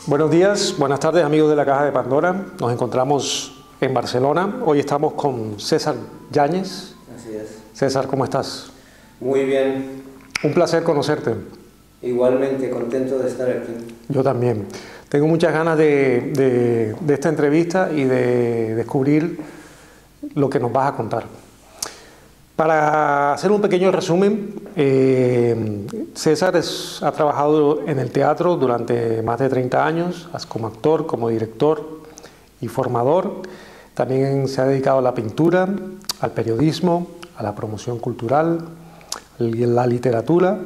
Buenos días, buenas tardes amigos de la Caja de Pandora. Nos encontramos en Barcelona. Hoy estamos con César Yáñez. Así es. César, ¿cómo estás? Muy bien. Un placer conocerte. Igualmente, contento de estar aquí. Yo también. Tengo muchas ganas de esta entrevista y de descubrir lo que nos vas a contar. Para hacer un pequeño resumen, César ha trabajado en el teatro durante más de 30 años, como actor, como director y formador. También se ha dedicado a la pintura, al periodismo, a la promoción cultural y a la literatura,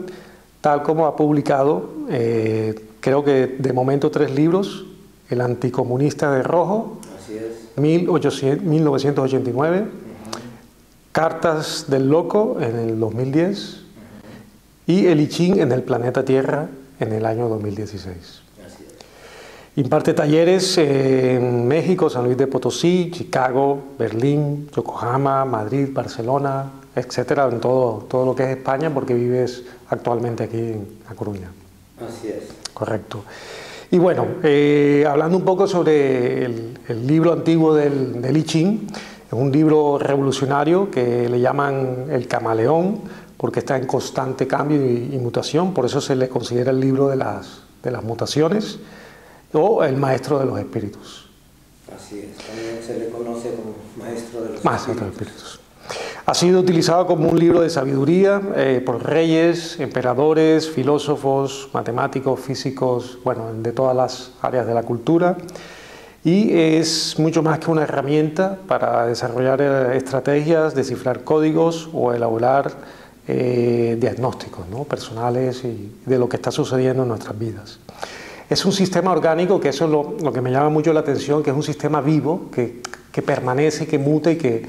tal como ha publicado, creo que de momento 3 libros: El anticomunista de rojo, Así es. 1989, Cartas del Loco en el 2010 y El I Ching en el planeta Tierra en el año 2016. Así es. Imparte talleres en México, San Luis de Potosí, Chicago, Berlín, Yokohama, Madrid, Barcelona, etcétera, en todo lo que es España, porque vives actualmente aquí en A Coruña. Así es. Correcto. Y bueno, hablando un poco sobre el libro antiguo del I Ching, es un libro revolucionario que le llaman el camaleón, porque está en constante cambio y mutación, por eso se le considera el libro de las mutaciones, o el maestro de los espíritus. Así es. También se le conoce como maestro de los Maestro de los espíritus. Ha sido utilizado como un libro de sabiduría por reyes, emperadores, filósofos, matemáticos, físicos, bueno, de todas las áreas de la cultura. Y es mucho más que una herramienta para desarrollar estrategias, descifrar códigos o elaborar diagnósticos, ¿no?, personales y de lo que está sucediendo en nuestras vidas. Es un sistema orgánico, que eso es lo que me llama mucho la atención, que es un sistema vivo, que permanece, que muta y que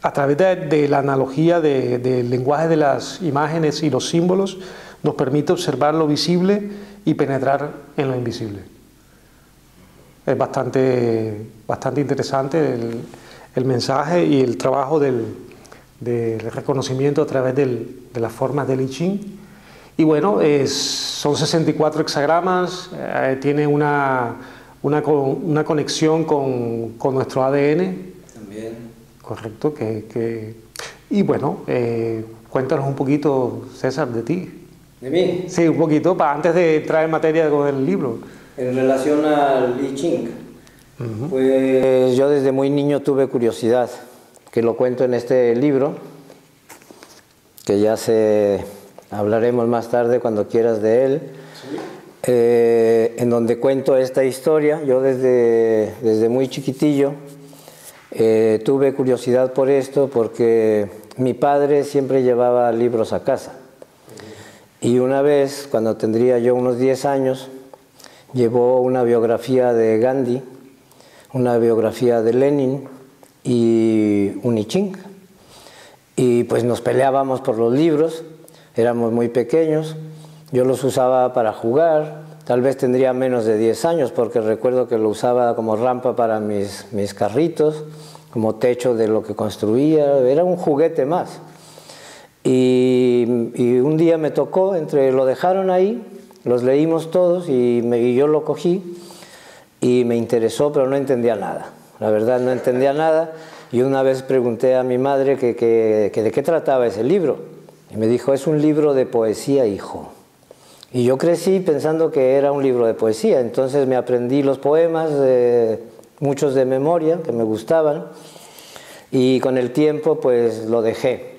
a través de la analogía del lenguaje de las imágenes y los símbolos nos permite observar lo visible y penetrar en lo invisible. Es bastante interesante el mensaje y el trabajo del reconocimiento a través de las formas del I Ching. Y bueno, son 64 hexagramas, tiene una conexión con nuestro ADN. También. Correcto. Y bueno, cuéntanos un poquito, César, de ti. ¿De mí? Sí, un poquito, antes de entrar en materia con el libro. En relación al I Ching, pues yo desde muy niño tuve curiosidad, que lo cuento en este libro, que hablaremos más tarde cuando quieras de él, ¿sí? En donde cuento esta historia. Yo desde muy chiquitillo tuve curiosidad por esto, porque mi padre siempre llevaba libros a casa. Y una vez, cuando tendría yo unos 10 años, llevó una biografía de Gandhi, una biografía de Lenin y un I Ching. Y pues nos peleábamos por los libros, éramos muy pequeños, yo los usaba para jugar, tal vez tendría menos de 10 años, porque recuerdo que lo usaba como rampa para mis carritos, como techo de lo que construía, era un juguete más. Y un día me tocó, lo dejaron ahí, los leímos todos y yo lo cogí y me interesó, pero no entendía nada. La verdad, no entendía nada. Y una vez pregunté a mi madre que de qué trataba ese libro. Y me dijo, es un libro de poesía, hijo. Y yo crecí pensando que era un libro de poesía. Entonces me aprendí los poemas, muchos de memoria, que me gustaban. Y con el tiempo pues lo dejé.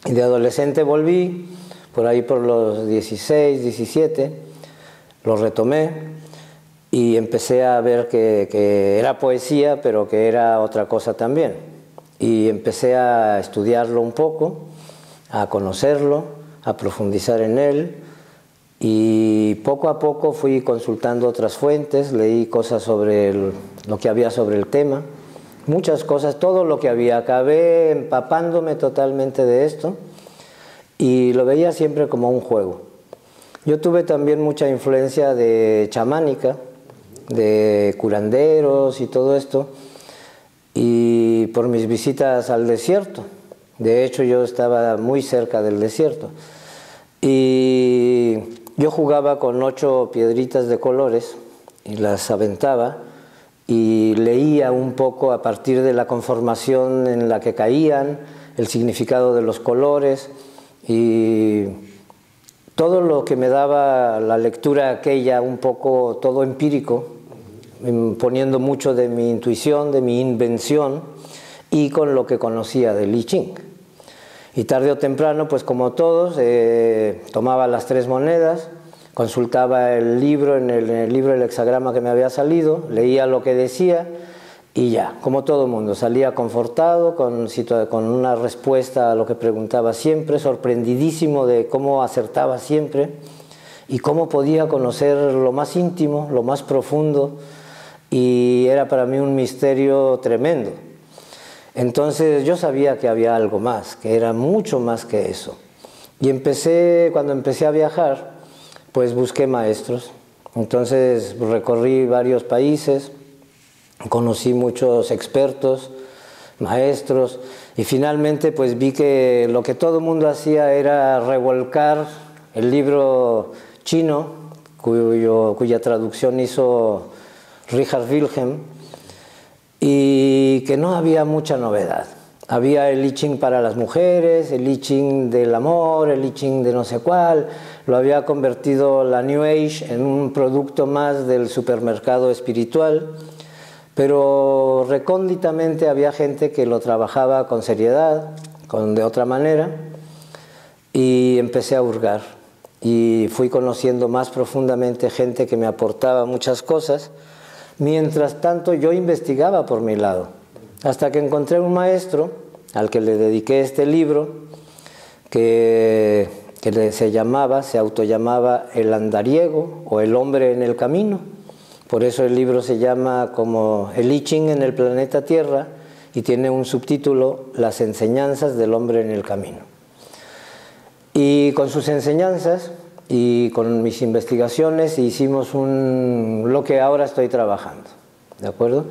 Y de adolescente volví, por ahí por los 16, 17, lo retomé y empecé a ver que era poesía, pero que era otra cosa también. Y empecé a estudiarlo un poco, a conocerlo, a profundizar en él, y poco a poco fui consultando otras fuentes, leí cosas sobre lo que había sobre el tema, muchas cosas, todo lo que había. Acabé empapándome totalmente de esto y lo veía siempre como un juego. Yo tuve también mucha influencia de chamánica, de curanderos y todo esto, y por mis visitas al desierto. De hecho, yo estaba muy cerca del desierto. Y yo jugaba con 8 piedritas de colores y las aventaba y leía un poco a partir de la conformación en la que caían, el significado de los colores y todo lo que me daba la lectura aquella, un poco todo empírico, poniendo mucho de mi intuición, de mi invención y con lo que conocía del I Ching. Y tarde o temprano, pues como todos, tomaba las 3 monedas, consultaba el libro, en el libro el hexagrama que me había salido, leía lo que decía y ya, como todo el mundo, salía confortado, con una respuesta a lo que preguntaba siempre, sorprendidísimo de cómo acertaba siempre y cómo podía conocer lo más íntimo, lo más profundo, y era para mí un misterio tremendo. Entonces yo sabía que había algo más, que era mucho más que eso. Y cuando empecé a viajar, pues busqué maestros. Entonces recorrí varios países, conocí muchos expertos, maestros, y finalmente pues vi que lo que todo el mundo hacía era revolcar el libro chino, cuya traducción hizo Richard Wilhelm, y que no había mucha novedad. Había el I Ching para las mujeres, el I Ching del amor, el I Ching de no sé cuál. Lo había convertido la New Age en un producto más del supermercado espiritual, pero recónditamente había gente que lo trabajaba con seriedad, de otra manera, y empecé a hurgar. Y fui conociendo más profundamente gente que me aportaba muchas cosas. Mientras tanto, yo investigaba por mi lado, hasta que encontré un maestro al que le dediqué este libro, que se autollamaba El Andariego o El Hombre en el Camino. Por eso el libro se llama como El I Ching en el planeta Tierra y tiene un subtítulo, Las enseñanzas del hombre en el camino. Y con sus enseñanzas y con mis investigaciones hicimos lo que ahora estoy trabajando, ¿de acuerdo?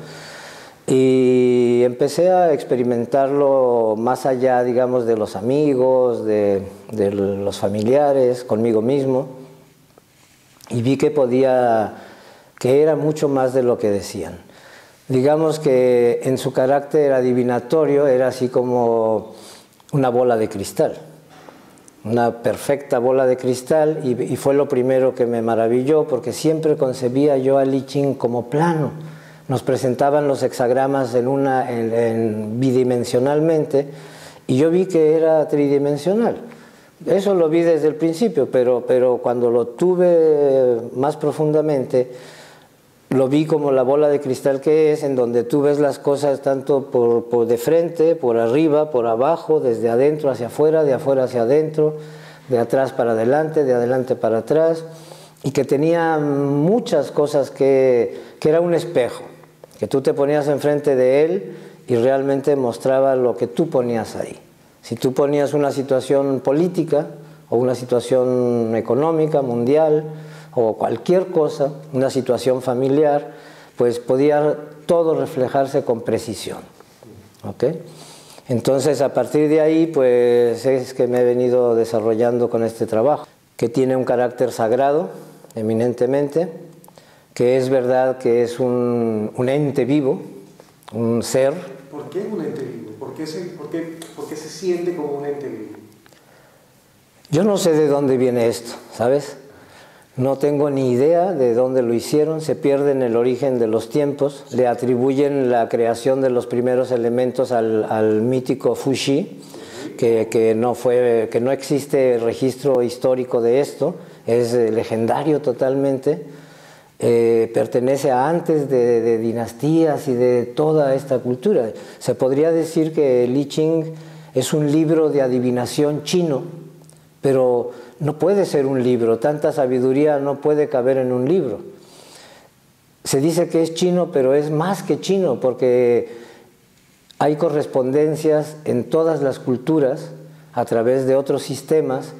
Y empecé a experimentarlo más allá, digamos, de los amigos, de los familiares, conmigo mismo, y vi que era mucho más de lo que decían. Digamos que en su carácter adivinatorio era así como una bola de cristal, una perfecta bola de cristal, y fue lo primero que me maravilló, porque siempre concebía yo al I Ching como plano. Nos presentaban los hexagramas bidimensionalmente y yo vi que era tridimensional. Eso lo vi desde el principio, pero cuando lo tuve más profundamente, lo vi como la bola de cristal que es, en donde tú ves las cosas tanto por de frente, por arriba, por abajo, desde adentro hacia afuera, de afuera hacia adentro, de atrás para adelante, de adelante para atrás, y que tenía muchas cosas que era un espejo, que tú te ponías enfrente de él y realmente mostraba lo que tú ponías ahí. Si tú ponías una situación política o una situación económica, mundial, o cualquier cosa, una situación familiar, pues podía todo reflejarse con precisión. ¿Okay? Entonces, a partir de ahí, pues es que me he venido desarrollando con este trabajo, que tiene un carácter sagrado, eminentemente, que es verdad que es un ente vivo, un ser. ¿Por qué un ente vivo? ¿Por qué se siente como un ente vivo? Yo no sé de dónde viene esto, ¿sabes? No tengo ni idea de dónde lo hicieron, se pierde en el origen de los tiempos, le atribuyen la creación de los primeros elementos al mítico Fuxi, que no existe registro histórico de esto, es legendario totalmente. Pertenece a antes de dinastías y de toda esta cultura. Se podría decir que el I Ching es un libro de adivinación chino, pero no puede ser un libro, tanta sabiduría no puede caber en un libro. Se dice que es chino, pero es más que chino, porque hay correspondencias en todas las culturas a través de otros sistemas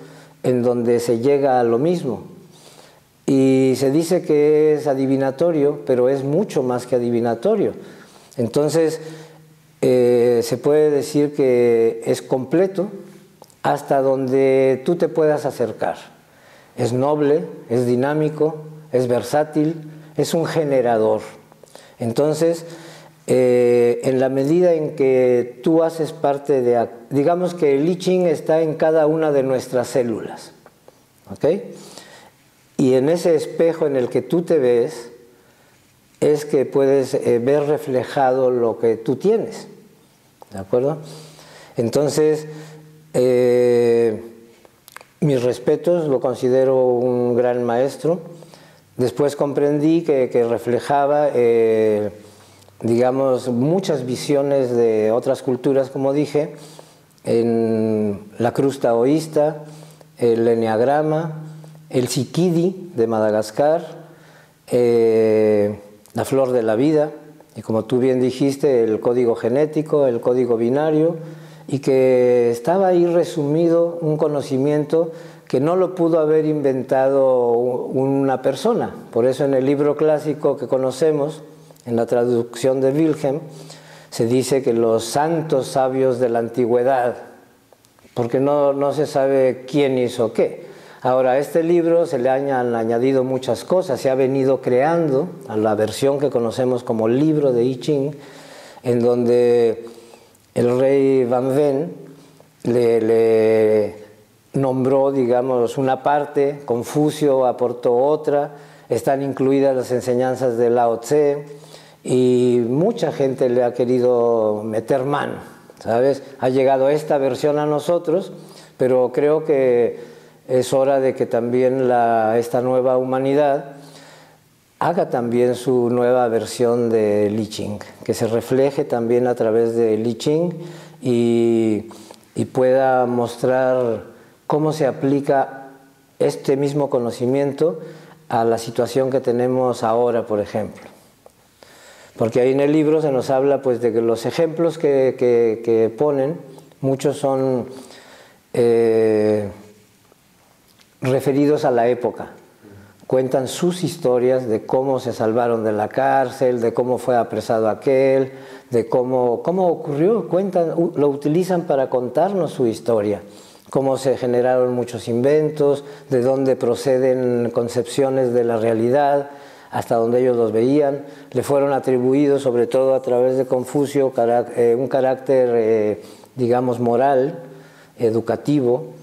en donde se llega a lo mismo. Y se dice que es adivinatorio, pero es mucho más que adivinatorio. Entonces, se puede decir que es completo hasta donde tú te puedas acercar. es noble, es dinámico, es versátil, es un generador. Entonces, en la medida en que tú haces parte de... Digamos que el I Ching está en cada una de nuestras células, ¿ok? Y en ese espejo en el que tú te ves, es que puedes ver reflejado lo que tú tienes, ¿de acuerdo? Entonces, mis respetos, lo considero un gran maestro. Después comprendí que reflejaba, digamos, muchas visiones de otras culturas, como dije, en la cruz taoísta, el eneagrama, el Sikidi de Madagascar, la flor de la vida, y como tú bien dijiste, el código genético, el código binario, y que estaba ahí resumido un conocimiento que no lo pudo haber inventado una persona. Por eso en el libro clásico que conocemos, en la traducción de Wilhelm, se dice que los santos sabios de la antigüedad, porque no se sabe quién hizo qué. Ahora, a este libro se le han añadido muchas cosas, se ha venido creando a la versión que conocemos como libro de I Ching, en donde el rey Van Ven le nombró, digamos, una parte, Confucio aportó otra, están incluidas las enseñanzas de Lao Tse, y mucha gente le ha querido meter mano, ¿sabes? Ha llegado esta versión a nosotros, pero creo que es hora de que también esta nueva humanidad haga también su nueva versión de I Ching, que se refleje también a través de I Ching y pueda mostrar cómo se aplica este mismo conocimiento a la situación que tenemos ahora, por ejemplo. Porque ahí en el libro se nos habla pues, de que los ejemplos que ponen, muchos son referidos a la época. Cuentan sus historias de cómo se salvaron de la cárcel, de cómo fue apresado aquel, de cómo ocurrió, lo utilizan para contarnos su historia, cómo se generaron muchos inventos, de dónde proceden concepciones de la realidad, hasta donde ellos los veían. Le fueron atribuidos, sobre todo a través de Confucio, un carácter, digamos, moral, educativo,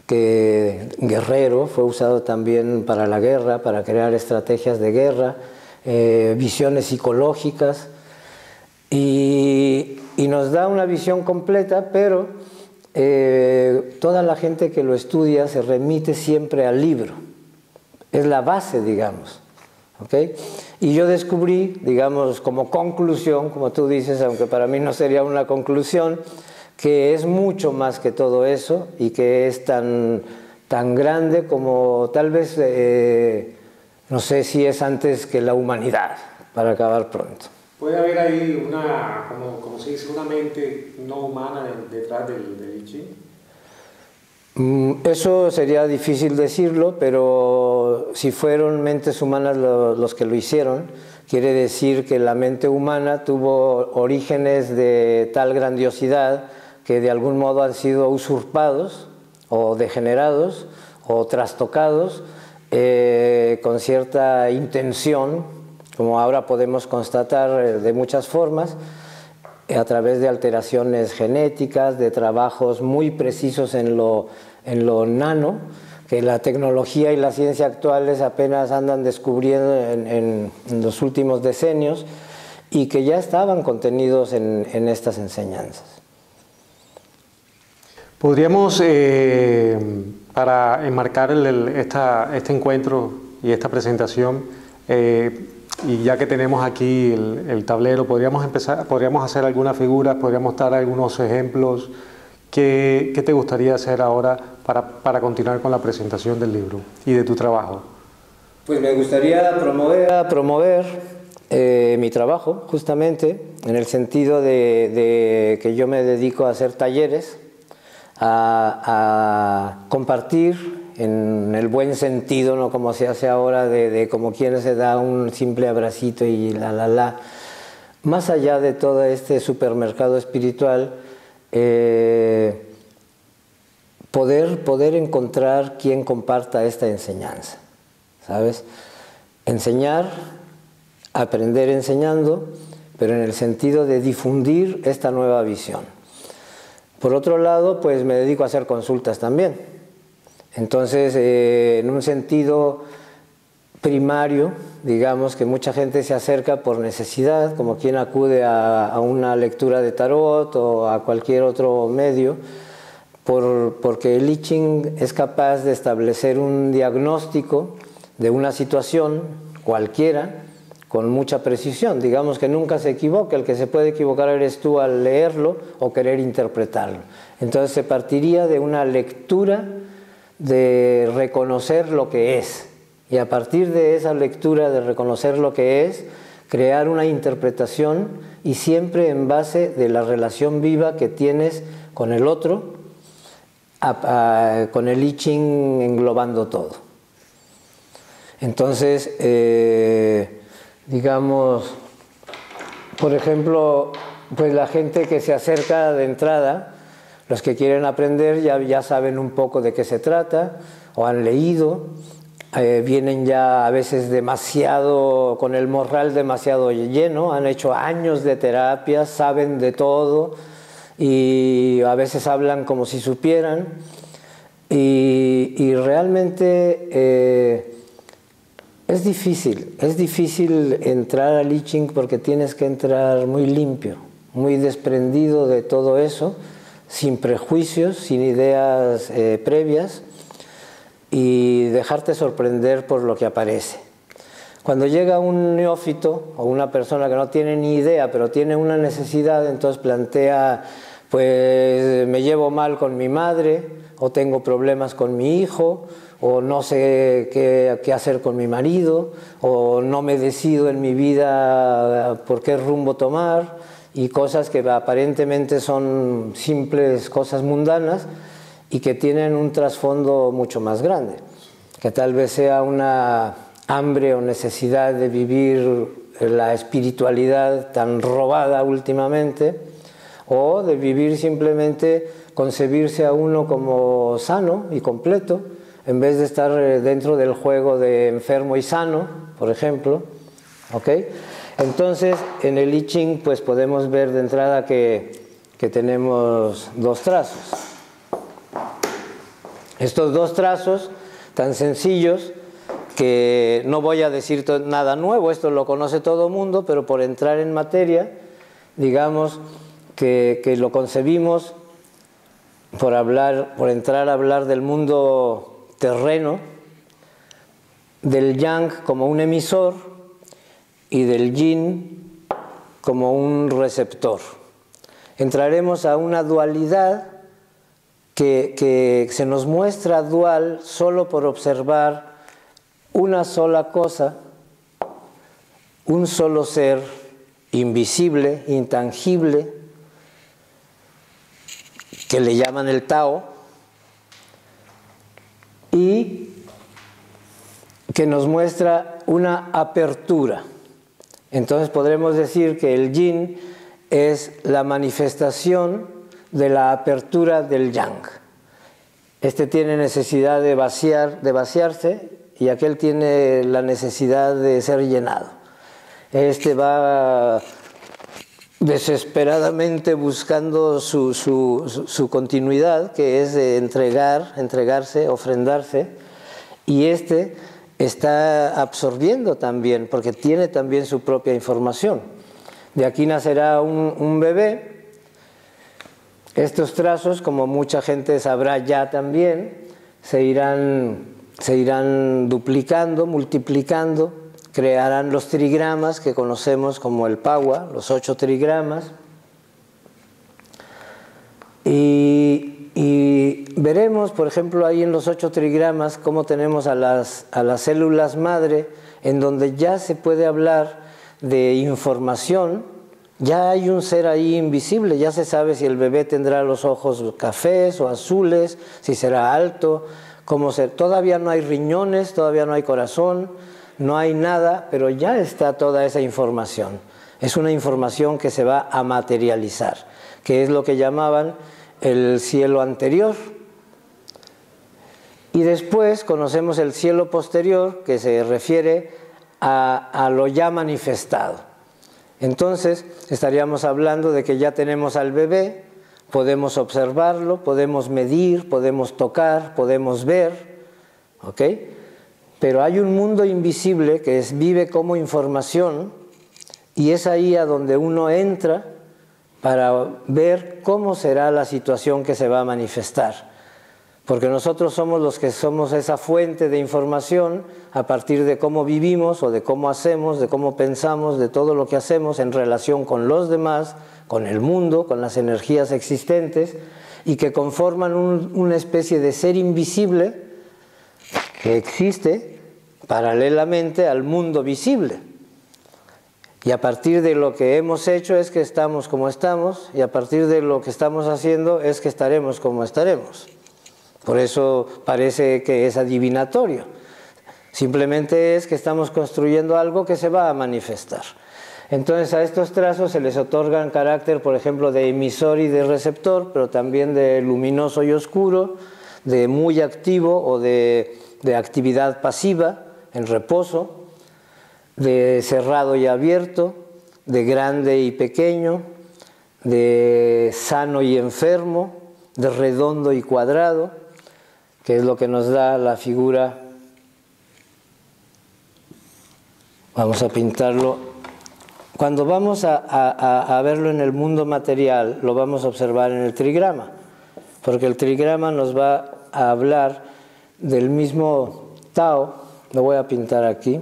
que guerrero, fue usado también para la guerra, para crear estrategias de guerra, visiones psicológicas, y nos da una visión completa, pero toda la gente que lo estudia se remite siempre al libro, es la base, digamos, ¿okay? Y yo descubrí, digamos, como conclusión, como tú dices, aunque para mí no sería una conclusión, que es mucho más que todo eso y que es tan grande como tal vez, no sé si es antes que la humanidad, para acabar pronto. ¿Puede haber ahí como se dice, una mente no humana detrás del I Ching? Eso sería difícil decirlo, pero si fueron mentes humanas los que lo hicieron, quiere decir que la mente humana tuvo orígenes de tal grandiosidad que de algún modo han sido usurpados o degenerados o trastocados con cierta intención, como ahora podemos constatar de muchas formas, a través de alteraciones genéticas, de trabajos muy precisos en lo nano, que la tecnología y la ciencia actuales apenas andan descubriendo en los últimos decenios y que ya estaban contenidos en estas enseñanzas. Podríamos, para enmarcar este encuentro y esta presentación, y ya que tenemos aquí el tablero, podríamos hacer algunas figuras, podríamos dar algunos ejemplos. ¿Qué te gustaría hacer ahora para continuar con la presentación del libro y de tu trabajo? Pues me gustaría promover mi trabajo, justamente, en el sentido de que yo me dedico a hacer talleres, a compartir en el buen sentido, no como se hace ahora de como quien se da un simple abracito y más allá de todo este supermercado espiritual, poder encontrar quien comparta esta enseñanza, ¿sabes? Enseñar, aprender enseñando, pero en el sentido de difundir esta nueva visión. Por otro lado, pues me dedico a hacer consultas también. Entonces, en un sentido primario, digamos que mucha gente se acerca por necesidad, como quien acude a una lectura de tarot o a cualquier otro medio, porque el I Ching es capaz de establecer un diagnóstico de una situación cualquiera con mucha precisión. Digamos que nunca se equivoca, el que se puede equivocar eres tú al leerlo o querer interpretarlo. Entonces se partiría de una lectura de reconocer lo que es, y a partir de esa lectura de reconocer lo que es, crear una interpretación, y siempre en base de la relación viva que tienes con el otro, con el I Ching englobando todo. Entonces, digamos, por ejemplo, pues la gente que se acerca de entrada, los que quieren aprender ya saben un poco de qué se trata, o han leído, vienen ya a veces demasiado, con el morral demasiado lleno, han hecho años de terapia, saben de todo, y a veces hablan como si supieran, y realmente es difícil entrar al I Ching porque tienes que entrar muy limpio, muy desprendido de todo eso, sin prejuicios, sin ideas previas, y dejarte sorprender por lo que aparece. Cuando llega un neófito o una persona que no tiene ni idea, pero tiene una necesidad, entonces plantea, pues me llevo mal con mi madre, o tengo problemas con mi hijo, o no sé qué hacer con mi marido, o no me decido en mi vida por qué rumbo tomar, y cosas que aparentemente son simples cosas mundanas y que tienen un trasfondo mucho más grande, que tal vez sea una hambre o necesidad de vivir la espiritualidad tan robada últimamente, o de vivir simplemente, concebirse a uno como sano y completo, en vez de estar dentro del juego de enfermo y sano, por ejemplo, ¿ok? Entonces, en el I Ching pues podemos ver de entrada que tenemos dos trazos. Estos dos trazos tan sencillos, que no voy a decir nada nuevo, esto lo conoce todo el mundo, pero por entrar en materia, digamos que lo concebimos por entrar a hablar del mundo terreno, del yang como un emisor y del yin como un receptor. Entraremos a una dualidad que se nos muestra dual solo por observar una sola cosa, un solo ser invisible, intangible, que le llaman el Tao, y que nos muestra una apertura. Entonces podremos decir que el yin es la manifestación de la apertura del yang. Este tiene necesidad de vaciarse, y aquel tiene la necesidad de ser llenado. Este va desesperadamente buscando su continuidad, que es de entregarse, ofrendarse, y este está absorbiendo también, porque tiene también su propia información. De aquí nacerá un bebé. Estos trazos, como mucha gente sabrá ya también, se irán duplicando, multiplicando, crearán los trigramas que conocemos como el Pawa, los 8 trigramas, y veremos, por ejemplo, ahí en los 8 trigramas cómo tenemos a las células madre, en donde ya se puede hablar de información. Ya hay un ser ahí invisible, ya se sabe si el bebé tendrá los ojos cafés o azules, si será alto, cómo ser. Todavía no hay riñones, todavía no hay corazón, no hay nada, pero ya está toda esa información. Es una información que se va a materializar, que es lo que llamaban el cielo anterior, Y después conocemos el cielo posterior, que se refiere a lo ya manifestado. Entonces estaríamos hablando de que ya tenemos al bebé, podemos observarlo, podemos medir, podemos tocar, podemos ver, ¿ok? Pero hay un mundo invisible que vive como información, y es ahí a donde uno entra para ver cómo será la situación que se va a manifestar. Porque nosotros somos los que somos esa fuente de información a partir de cómo vivimos o de cómo hacemos, de cómo pensamos, de todo lo que hacemos en relación con los demás, con el mundo, con las energías existentes, y que conforman una especie de ser invisible que existe paralelamente al mundo visible. Y a partir de lo que hemos hecho es que estamos como estamos, y a partir de lo que estamos haciendo es que estaremos como estaremos. Por eso parece que es adivinatorio. Simplemente es que estamos construyendo algo que se va a manifestar. Entonces a estos trazos se les otorgan carácter, por ejemplo, de emisor y de receptor, pero también de luminoso y oscuro, de muy activo o de actividad pasiva, en reposo, de cerrado y abierto, de grande y pequeño, de sano y enfermo, de redondo y cuadrado, que es lo que nos da la figura. Vamos a pintarlo. Cuando vamos a verlo en el mundo material, lo vamos a observar en el trigrama, porque el trigrama nos va a hablar del mismo Tao. Lo voy a pintar aquí.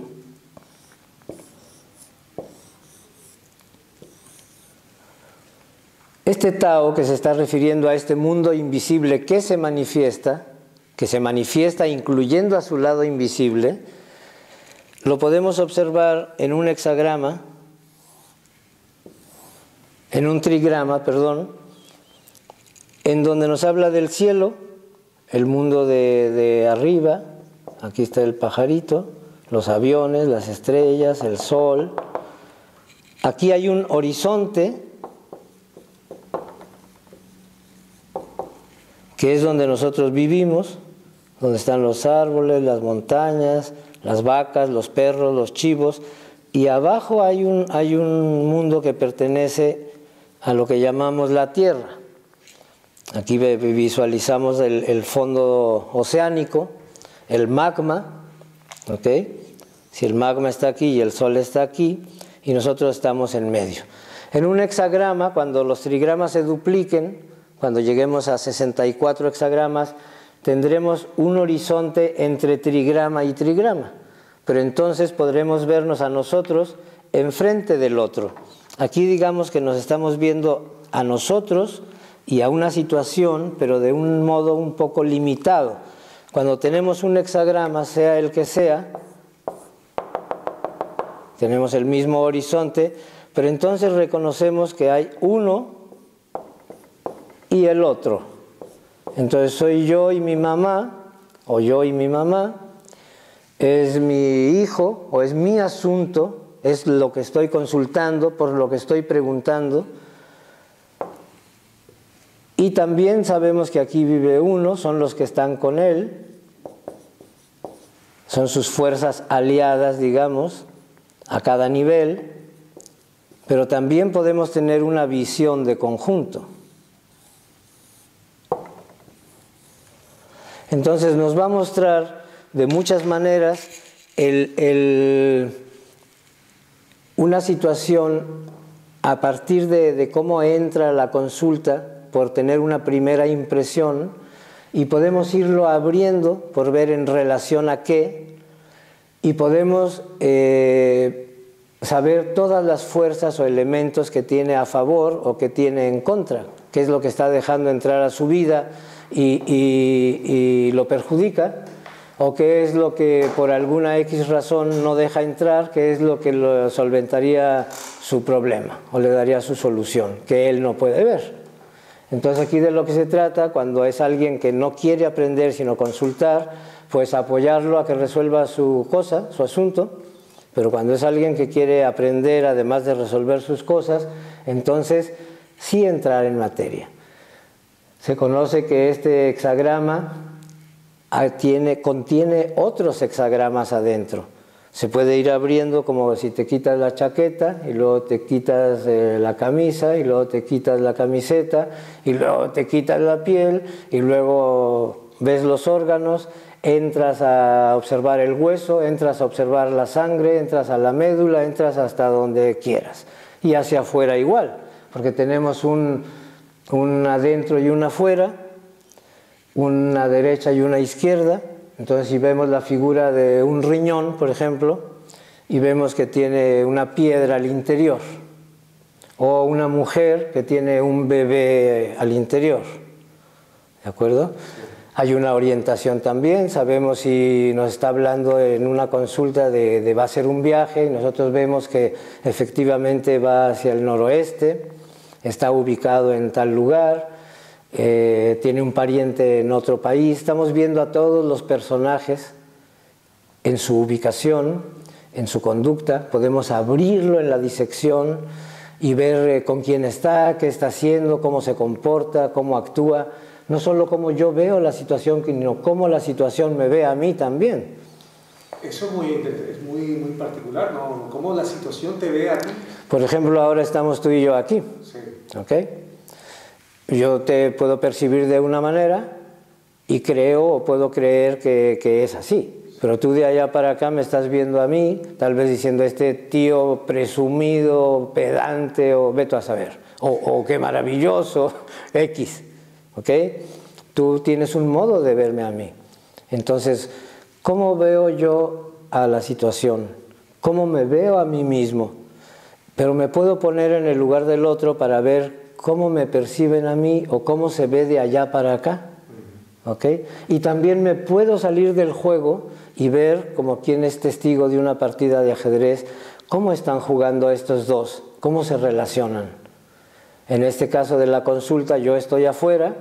Este Tao, que se está refiriendo a este mundo invisible que se manifiesta incluyendo a su lado invisible, lo podemos observar en un hexagrama, en un trigrama, perdón, en donde nos habla del cielo, el mundo de arriba, aquí está el pajarito, los aviones, las estrellas, el sol. Aquí hay un horizonte, que es donde nosotros vivimos, donde están los árboles, las montañas, las vacas, los perros, los chivos, y abajo hay un mundo que pertenece a lo que llamamos la Tierra. Aquí visualizamos el fondo oceánico, el magma, ¿ok? Si el magma está aquí y el Sol está aquí, y nosotros estamos en medio. En un hexagrama, cuando los trigramas se dupliquen, cuando lleguemos a 64 hexagramas, tendremos un horizonte entre trigrama y trigrama, pero entonces podremos vernos a nosotros enfrente del otro. Aquí digamos que nos estamos viendo a nosotros y a una situación, pero de un modo un poco limitado. Cuando tenemos un hexagrama, sea el que sea, tenemos el mismo horizonte, pero entonces reconocemos que hay uno y el otro. Entonces soy yo y mi mamá, o yo y mi mamá, es mi hijo, o es mi asunto, es lo que estoy consultando, por lo que estoy preguntando. Y también sabemos que aquí vive uno, son los que están con él, son sus fuerzas aliadas, digamos, a cada nivel, pero también podemos tener una visión de conjunto. Entonces nos va a mostrar de muchas maneras una situación a partir de cómo entra la consulta, por tener una primera impresión, y podemos irlo abriendo por ver en relación a qué, y podemos saber todas las fuerzas o elementos que tiene a favor o que tiene en contra, qué es lo que está dejando entrar a su vida y lo perjudica, o qué es lo que por alguna X razón no deja entrar, qué es lo que lo solventaría su problema o le daría su solución, que él no puede ver. Entonces aquí de lo que se trata, cuando es alguien que no quiere aprender sino consultar, pues apoyarlo a que resuelva su cosa, su asunto, pero cuando es alguien que quiere aprender además de resolver sus cosas, entonces sí entrar en materia. Se conoce que este hexagrama contiene otros hexagramas adentro. Se puede ir abriendo como si te quitas la chaqueta y luego te quitas la camisa y luego te quitas la camiseta y luego te quitas la piel y luego ves los órganos, entras a observar el hueso, entras a observar la sangre, entras a la médula, entras hasta donde quieras. Y hacia afuera igual, porque tenemos un adentro y un afuera, una derecha y una izquierda. Entonces, si vemos la figura de un riñón, por ejemplo, y vemos que tiene una piedra al interior, o una mujer que tiene un bebé al interior, ¿de acuerdo? Hay una orientación también, sabemos si nos está hablando en una consulta de va a ser un viaje, y nosotros vemos que efectivamente va hacia el noroeste, está ubicado en tal lugar, tiene un pariente en otro país. Estamos viendo a todos los personajes en su ubicación, en su conducta. Podemos abrirlo en la disección y ver con quién está, qué está haciendo, cómo se comporta, cómo actúa. No solo cómo yo veo la situación, sino cómo la situación me ve a mí también. Eso es muy particular, ¿no? ¿Cómo la situación te ve a ti? Por ejemplo, ahora estamos tú y yo aquí. Sí. ¿Ok? Yo te puedo percibir de una manera y creo o puedo creer que es así. Pero tú de allá para acá me estás viendo a mí, tal vez diciendo este tío presumido, pedante, o vete a saber, o qué maravilloso, X. ¿Ok? Tú tienes un modo de verme a mí. Entonces, ¿cómo veo yo a la situación? ¿Cómo me veo a mí mismo? Pero me puedo poner en el lugar del otro para ver cómo me perciben a mí o cómo se ve de allá para acá. ¿Ok? Y también me puedo salir del juego y ver, como quien es testigo de una partida de ajedrez, cómo están jugando estos dos, cómo se relacionan. En este caso de la consulta, yo estoy afuera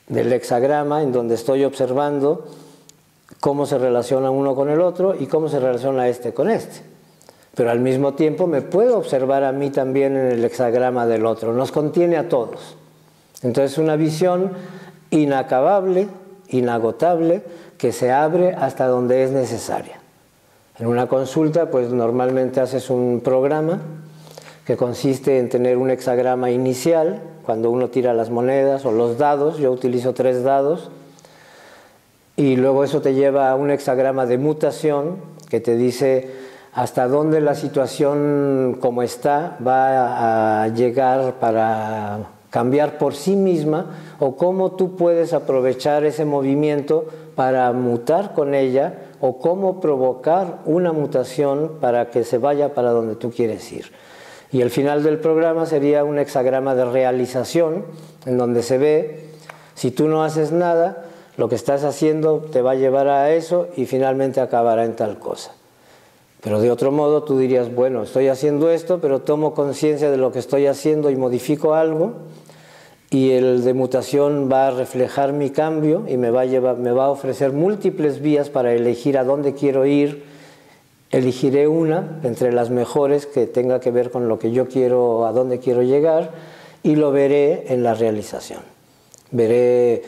del hexagrama en donde estoy observando cómo se relaciona uno con el otro y cómo se relaciona este con este. Pero al mismo tiempo me puedo observar a mí también en el hexagrama del otro. Nos contiene a todos. Entonces, una visión inacabable, inagotable, que se abre hasta donde es necesaria. En una consulta, pues normalmente haces un programa que consiste en tener un hexagrama inicial, cuando uno tira las monedas o los dados. Yo utilizo 3 dados. Y luego eso te lleva a un hexagrama de mutación que te dice hasta dónde la situación como está va a llegar para cambiar por sí misma, o cómo tú puedes aprovechar ese movimiento para mutar con ella, o cómo provocar una mutación para que se vaya para donde tú quieres ir. Y el final del programa sería un hexagrama de realización, en donde se ve, si tú no haces nada, lo que estás haciendo te va a llevar a eso y finalmente acabará en tal cosa. Pero de otro modo tú dirías, bueno, estoy haciendo esto, pero tomo conciencia de lo que estoy haciendo y modifico algo, y el de mutación va a reflejar mi cambio y me va a ofrecer múltiples vías para elegir a dónde quiero ir. Elegiré una entre las mejores que tenga que ver con lo que yo quiero, a dónde quiero llegar, y lo veré en la realización. Veré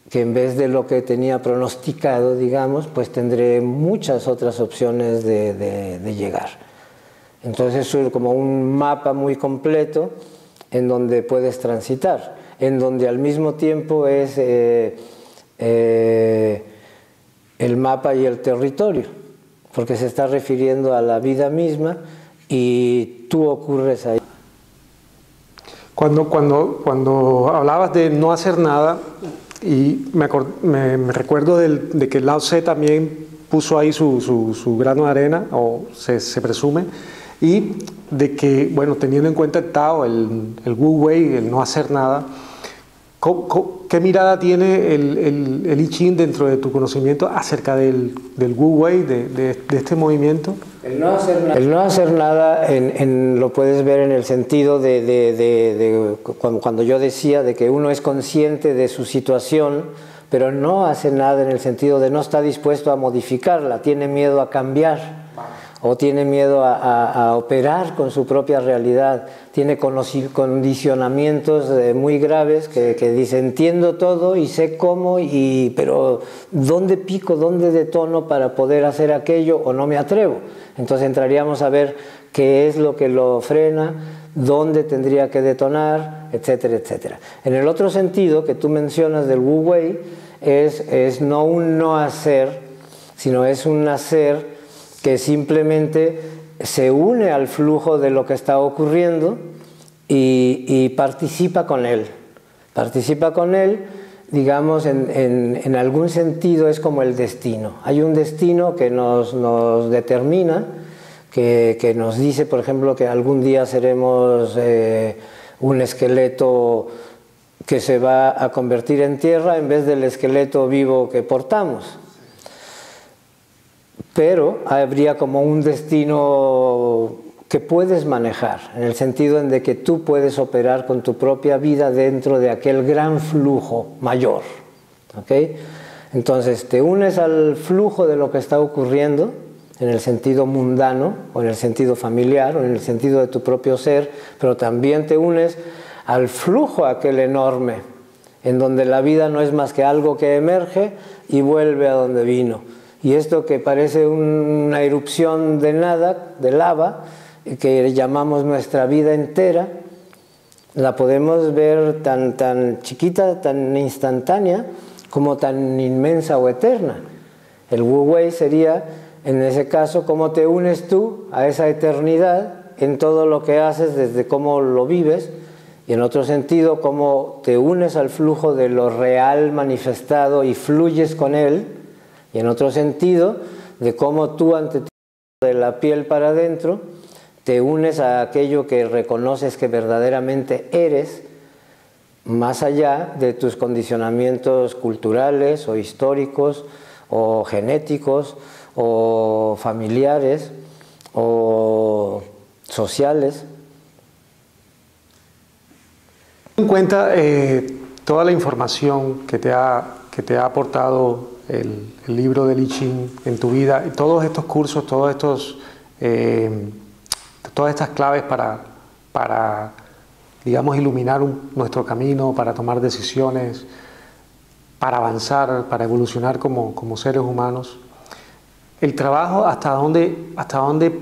que en vez de lo que tenía pronosticado, digamos, pues tendré muchas otras opciones de llegar. Entonces es como un mapa muy completo en donde puedes transitar, en donde al mismo tiempo es el mapa y el territorio, porque se está refiriendo a la vida misma y tú ocurres ahí. Cuando hablabas de no hacer nada, y me recuerdo de que Lao Tse también puso ahí su grano de arena, o se presume, y de que, bueno, teniendo en cuenta el Tao, el Wu Wei, el no hacer nada, ¿qué mirada tiene el I Ching dentro de tu conocimiento acerca del Wu Wei, de este movimiento? El no hacer nada lo puedes ver en el sentido de cuando yo decía de que uno es consciente de su situación, pero no hace nada en el sentido de no está dispuesto a modificarla, tiene miedo a cambiar, o tiene miedo a operar con su propia realidad, tiene condicionamientos muy graves que dice entiendo todo y sé cómo, pero ¿dónde pico, dónde detono para poder hacer aquello o no me atrevo? Entonces entraríamos a ver qué es lo que lo frena, dónde tendría que detonar, etcétera, etcétera. En el otro sentido que tú mencionas del Wu Wei, es no un no hacer, sino es un hacer que simplemente se une al flujo de lo que está ocurriendo y participa con él. Participa con él, digamos, en algún sentido es como el destino. Hay un destino que nos determina, que nos dice, por ejemplo, que algún día seremos un esqueleto que se va a convertir en tierra en vez del esqueleto vivo que portamos. Pero habría como un destino que puedes manejar, en el sentido en de que tú puedes operar con tu propia vida dentro de aquel gran flujo mayor. ¿Okay? Entonces te unes al flujo de lo que está ocurriendo, en el sentido mundano, o en el sentido familiar, o en el sentido de tu propio ser, pero también te unes al flujo aquel enorme, en donde la vida no es más que algo que emerge y vuelve a donde vino. Y esto que parece una erupción de nada, de lava, que llamamos nuestra vida entera, la podemos ver tan chiquita, tan instantánea, como tan inmensa o eterna. El Wu Wei sería, en ese caso, cómo te unes tú a esa eternidad en todo lo que haces, desde cómo lo vives, y en otro sentido, cómo te unes al flujo de lo real manifestado y fluyes con él, y en otro sentido, de cómo tú ante ti, de la piel para adentro, te unes a aquello que reconoces que verdaderamente eres, más allá de tus condicionamientos culturales o históricos o genéticos o familiares o sociales. En cuenta toda la información que te ha aportado el libro de I Ching en tu vida, y todos estos cursos, todas estas claves para digamos, iluminar nuestro camino, para tomar decisiones, para avanzar, para evolucionar como seres humanos. El trabajo, ¿hasta dónde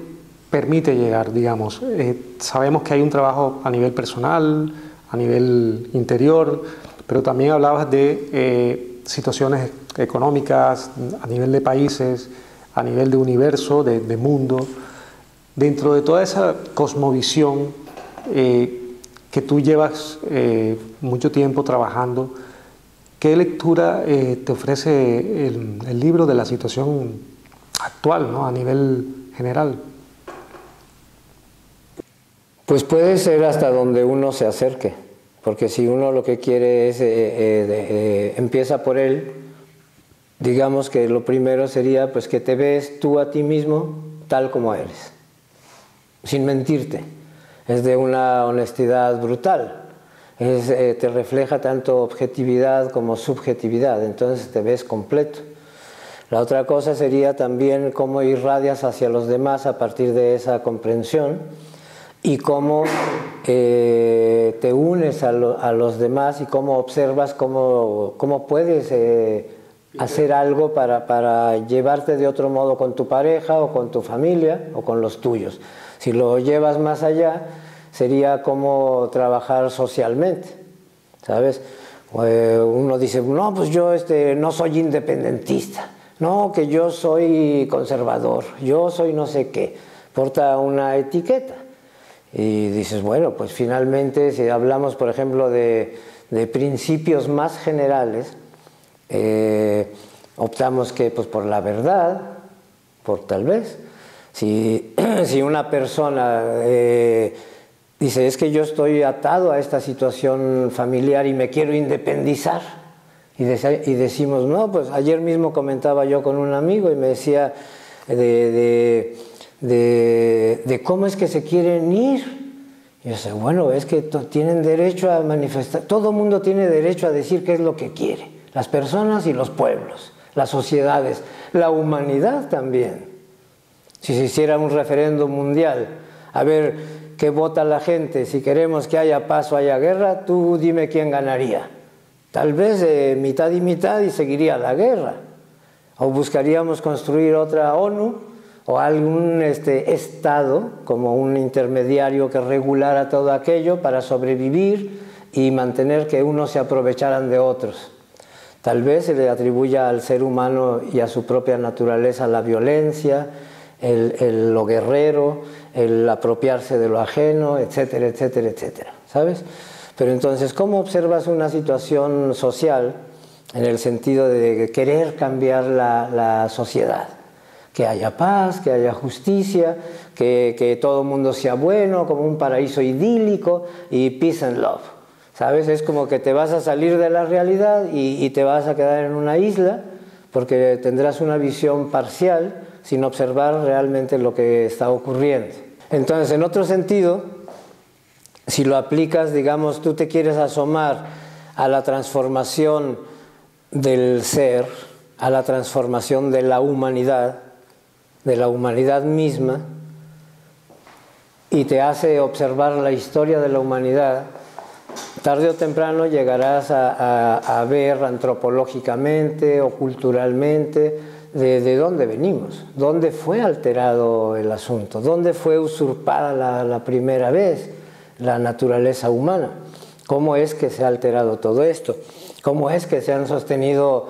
permite llegar, digamos? Sabemos que hay un trabajo a nivel personal, a nivel interior, pero también hablabas de situaciones económicas, a nivel de países, a nivel de universo, de mundo. Dentro de toda esa cosmovisión que tú llevas mucho tiempo trabajando, ¿qué lectura te ofrece el libro de la situación actual, ¿no? A nivel general? Pues puede ser hasta donde uno se acerque, porque si uno lo que quiere es, empieza por él, digamos que lo primero sería pues que te ves tú a ti mismo tal como eres, sin mentirte. Es de una honestidad brutal, te refleja tanto objetividad como subjetividad, entonces te ves completo. La otra cosa sería también cómo irradias hacia los demás a partir de esa comprensión y cómo te unes a los demás y cómo observas cómo puedes hacer algo para llevarte de otro modo con tu pareja o con tu familia o con los tuyos. Si lo llevas más allá, sería como trabajar socialmente, ¿sabes? Uno dice, no, pues yo no soy independentista, no, que yo soy conservador, yo soy no sé qué, porta una etiqueta. Y dices, bueno, pues finalmente, si hablamos, por ejemplo, de principios más generales, optamos que, pues, por la verdad, por tal vez. Si una persona dice, es que yo estoy atado a esta situación familiar y me quiero independizar, y decimos, no, pues ayer mismo comentaba yo con un amigo y me decía de cómo es que se quieren ir. Y yo sé, bueno, es que tienen derecho a manifestar, todo mundo tiene derecho a decir qué es lo que quiere, las personas y los pueblos, las sociedades, la humanidad también. Si se hiciera un referéndum mundial, a ver qué vota la gente, si queremos que haya paz o haya guerra, tú dime quién ganaría. Tal vez mitad y mitad y seguiría la guerra. O buscaríamos construir otra ONU o algún Estado como un intermediario que regulara todo aquello para sobrevivir y mantener que unos se aprovecharan de otros. Tal vez se le atribuya al ser humano y a su propia naturaleza la violencia, lo guerrero, el apropiarse de lo ajeno, etcétera, etcétera, etcétera, ¿sabes? Pero entonces, ¿cómo observas una situación social en el sentido de querer cambiar la sociedad? Que haya paz, que haya justicia, que todo el mundo sea bueno, como un paraíso idílico y peace and love, ¿sabes? Es como que te vas a salir de la realidad y te vas a quedar en una isla porque tendrás una visión parcial sin observar realmente lo que está ocurriendo. Entonces, en otro sentido, si lo aplicas, digamos, tú te quieres asomar a la transformación del ser, a la transformación de la humanidad misma, y te hace observar la historia de la humanidad, tarde o temprano llegarás a ver antropológicamente o culturalmente de dónde venimos, dónde fue alterado el asunto, dónde fue usurpada la primera vez la naturaleza humana, cómo es que se ha alterado todo esto, cómo es que se han sostenido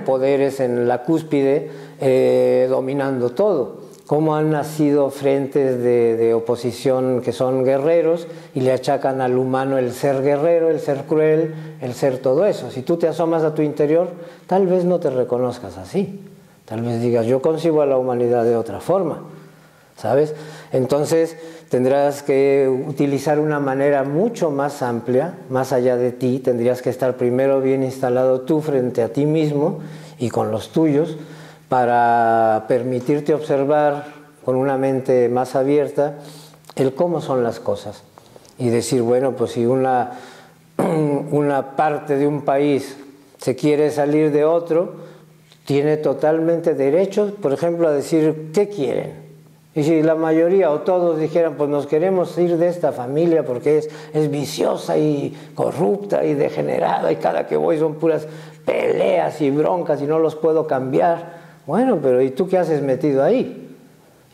poderes en la cúspide dominando todo, cómo han nacido frentes de oposición que son guerreros y le achacan al humano el ser guerrero, el ser cruel, el ser todo eso. Si tú te asomas a tu interior, tal vez no te reconozcas así, tal vez digas, yo concibo a la humanidad de otra forma, ¿sabes? Entonces tendrás que utilizar una manera mucho más amplia, más allá de ti, tendrías que estar primero bien instalado tú frente a ti mismo y con los tuyos, para permitirte observar con una mente más abierta el cómo son las cosas y decir, bueno, pues si una parte de un país se quiere salir de otro, tiene totalmente derecho, por ejemplo, a decir qué quieren. Y si la mayoría o todos dijeran, pues nos queremos ir de esta familia porque es viciosa y corrupta y degenerada y cada que voy son puras peleas y broncas y no los puedo cambiar. Bueno, pero ¿y tú qué haces metido ahí?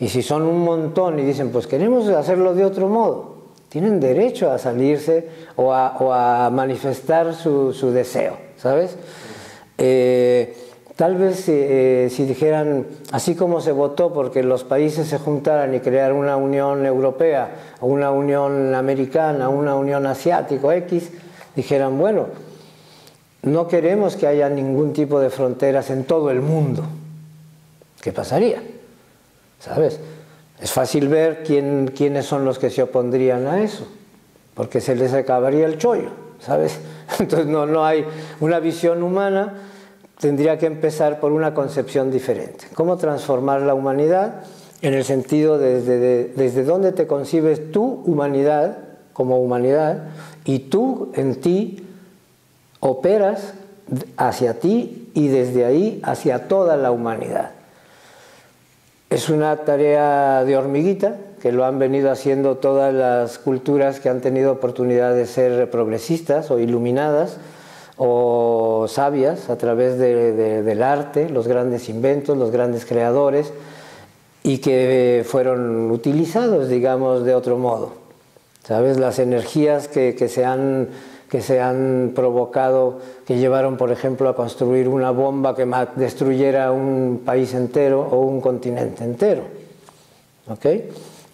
Y si son un montón y dicen, pues queremos hacerlo de otro modo, tienen derecho a salirse o a manifestar su deseo, ¿sabes? Tal vez si dijeran, así como se votó porque los países se juntaran y crearan una Unión Europea, o una Unión Americana, una Unión Asiática, X, dijeran, bueno, no queremos que haya ningún tipo de fronteras en todo el mundo. ¿Qué pasaría? ¿Sabes? Es fácil ver quiénes son los que se opondrían a eso, porque se les acabaría el chollo, ¿sabes? Entonces no hay una visión humana, tendría que empezar por una concepción diferente. ¿Cómo transformar la humanidad? En el sentido desde dónde te concibes tu humanidad como humanidad y tú en ti operas hacia ti y desde ahí hacia toda la humanidad. Es una tarea de hormiguita que lo han venido haciendo todas las culturas que han tenido oportunidad de ser progresistas o iluminadas o sabias a través del arte, los grandes inventos, los grandes creadores, y que fueron utilizados, digamos, de otro modo. ¿Sabes? Las energías que se han provocado, que llevaron, por ejemplo, a construir una bomba que destruyera un país entero o un continente entero. ¿Ok?